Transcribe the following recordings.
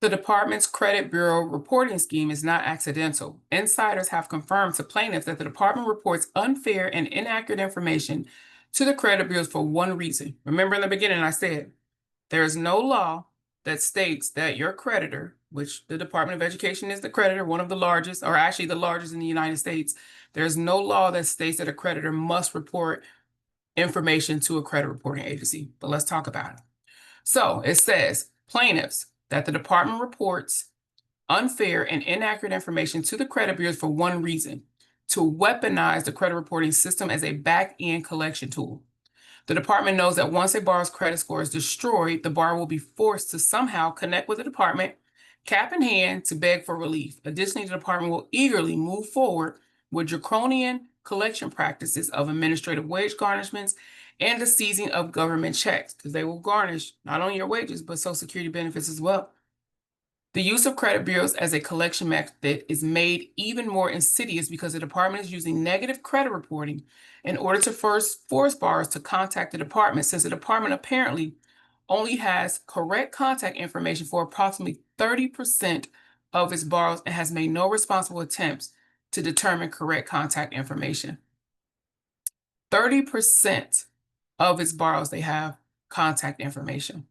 The department's credit bureau reporting scheme is not accidental. Insiders have confirmed to plaintiffs that the department reports unfair and inaccurate information to the credit bureaus for one reason. Remember in the beginning, I said there is no law that states that your creditor, which the Department of Education is the creditor, one of the largest, or actually the largest in the United States, there's no law that states that a creditor must report information to a credit reporting agency. But let's talk about it. So it says plaintiffs that the department reports unfair and inaccurate information to the credit bureaus for one reason: to weaponize the credit reporting system as a back-end collection tool. The department knows that once a borrower's credit score is destroyed, the borrower will be forced to somehow connect with the department, cap in hand, to beg for relief. Additionally, the department will eagerly move forward with draconian collection practices of administrative wage garnishments and the seizing of government checks, because they will garnish not only your wages, but Social Security benefits as well. The use of credit bureaus as a collection method is made even more insidious because the department is using negative credit reporting in order to force borrowers to contact the department, since the department apparently only has correct contact information for approximately 30% of its borrowers and has made no responsible attempts to determine correct contact information. 30% of its borrowers, they have contact information.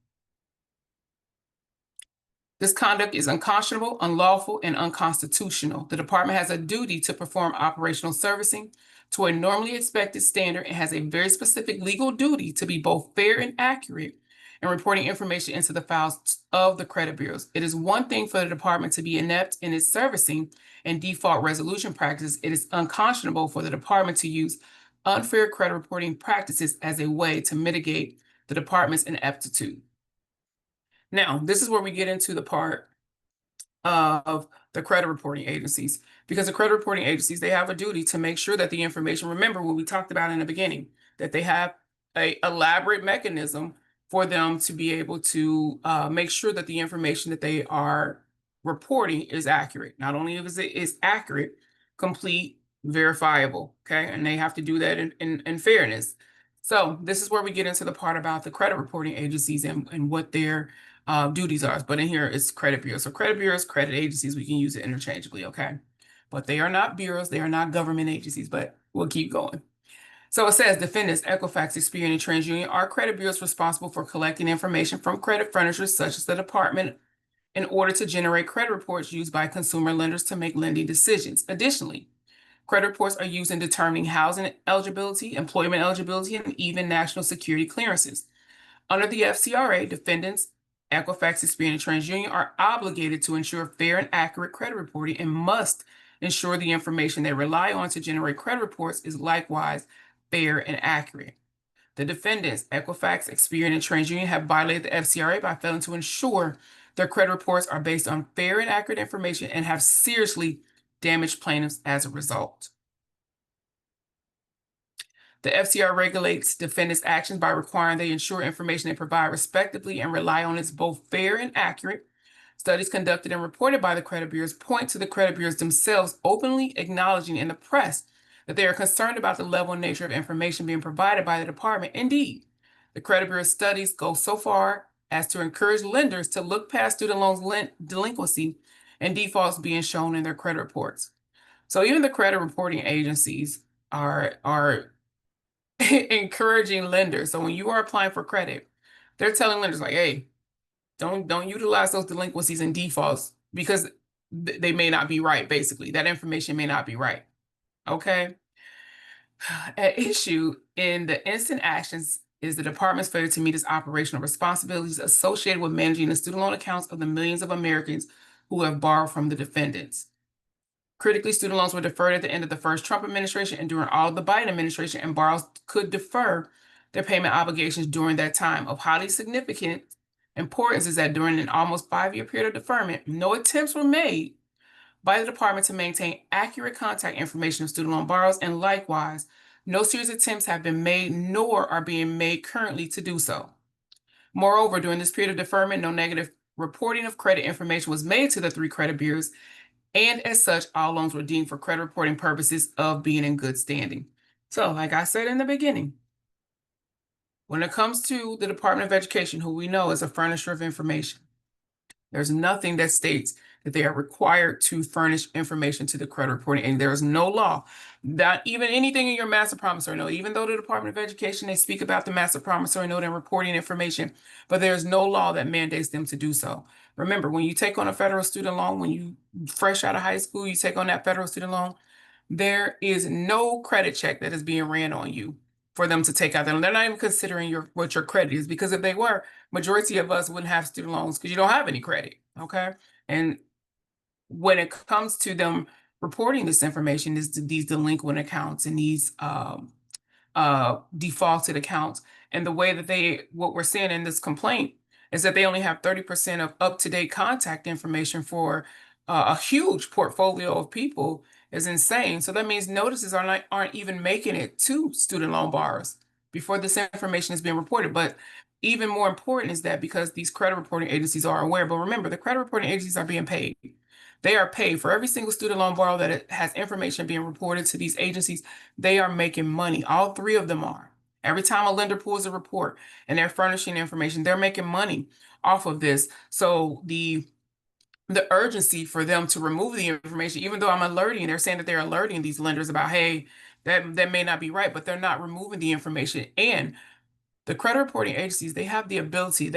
This conduct is unconscionable, unlawful, and unconstitutional. The department has a duty to perform operational servicing to a normally expected standard and has a very specific legal duty to be both fair and accurate in reporting information into the files of the credit bureaus. It is one thing for the department to be inept in its servicing and default resolution practices. It is unconscionable for the department to use unfair credit reporting practices as a way to mitigate the department's ineptitude. Now, this is where we get into the part of the credit reporting agencies, because the credit reporting agencies, they have a duty to make sure that the information, remember what we talked about in the beginning, that they have an elaborate mechanism for them to be able to make sure that the information that they are reporting is accurate. Not only is it is accurate, complete, verifiable, okay? And they have to do that in fairness. So this is where we get into the part about the credit reporting agencies and what their duties are. But in here it's credit bureaus. So credit bureaus, credit agencies, we can use it interchangeably, okay? But they are not bureaus, they are not government agencies, but we'll keep going. So it says defendants, Equifax, Experian, and TransUnion are credit bureaus responsible for collecting information from credit furnishers such as the department in order to generate credit reports used by consumer lenders to make lending decisions. Additionally, credit reports are used in determining housing eligibility, employment eligibility, and even national security clearances. Under the FCRA, defendants, Equifax, Experian, and TransUnion are obligated to ensure fair and accurate credit reporting and must ensure the information they rely on to generate credit reports is likewise fair and accurate. The defendants, Equifax, Experian, and TransUnion, have violated the FCRA by failing to ensure their credit reports are based on fair and accurate information and have seriously damaged plaintiffs as a result. The FCRA regulates defendants' actions by requiring they ensure information they provide respectively and rely on is both fair and accurate. Studies conducted and reported by the credit bureaus point to the credit bureaus themselves openly acknowledging in the press that they are concerned about the level and nature of information being provided by the department. Indeed, the credit bureau studies go so far as to encourage lenders to look past student loans delinquency and defaults being shown in their credit reports. So even the credit reporting agencies are encouraging lenders. So when you are applying for credit, they're telling lenders like, hey, don't utilize those delinquencies and defaults because they may not be right, basically. That information may not be right. Okay? At issue in the instant actions is the department's failure to meet its operational responsibilities associated with managing the student loan accounts of the millions of Americans who have borrowed from the defendants. Critically, student loans were deferred at the end of the first Trump administration and during all of the Biden administration, and borrowers could defer their payment obligations during that time. Of highly significant importance is that during an almost 5-year period of deferment, no attempts were made by the department to maintain accurate contact information of student loan borrowers, and likewise, no serious attempts have been made nor are being made currently to do so. Moreover, during this period of deferment, no negative reporting of credit information was made to the 3 credit bureaus, and as such, all loans were deemed for credit reporting purposes of being in good standing. So, like I said in the beginning, when it comes to the Department of Education, who we know is a furnisher of information, There's nothing that states that they are required to furnish information to the credit reporting, and there is no law, not even anything in your master promissory note, even though the Department of Education, they speak about the master promissory note and reporting information, but there's no law that mandates them to do so. Remember, when you take on a federal student loan, when you fresh out of high school, you take on that federal student loan, there is no credit check that is being ran on you for them to take out. They're not even considering what your credit is, because if they were, majority of us wouldn't have student loans because you don't have any credit. Okay. And when it comes to them reporting this information, is these delinquent accounts and these defaulted accounts. And the way that what we're seeing in this complaint is that they only have 30% of up-to-date contact information for a huge portfolio of people is insane. So that means notices aren't even making it to student loan borrowers before this information is being reported. But even more important is that because these credit reporting agencies are aware, but remember, the credit reporting agencies are being paid. They are paid for every single student loan borrower that has information being reported to these agencies. They are making money. All three of them are. Every time a lender pulls a report and they're furnishing information, they're making money off of this. So the urgency for them to remove the information, even though they're saying that they're alerting these lenders about, hey, that may not be right, but they're not removing the information. And the credit reporting agencies, they have the ability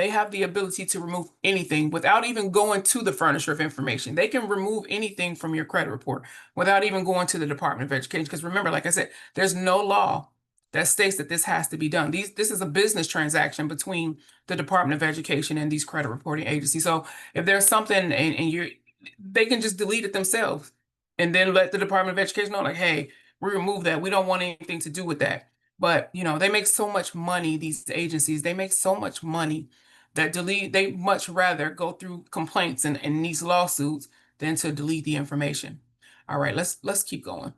to remove anything without even going to the furnisher of information. They can remove anything from your credit report without even going to the Department of Education. Because remember, like I said, there's no law that states that this has to be done. This is a business transaction between the Department of Education and these credit reporting agencies. So if there's something they can just delete it themselves and then let the Department of Education know, like, hey, we remove that. We don't want anything to do with that. But they make so much money, these agencies, they make so much money that they much rather go through complaints and these lawsuits than to delete the information. All right, let's keep going.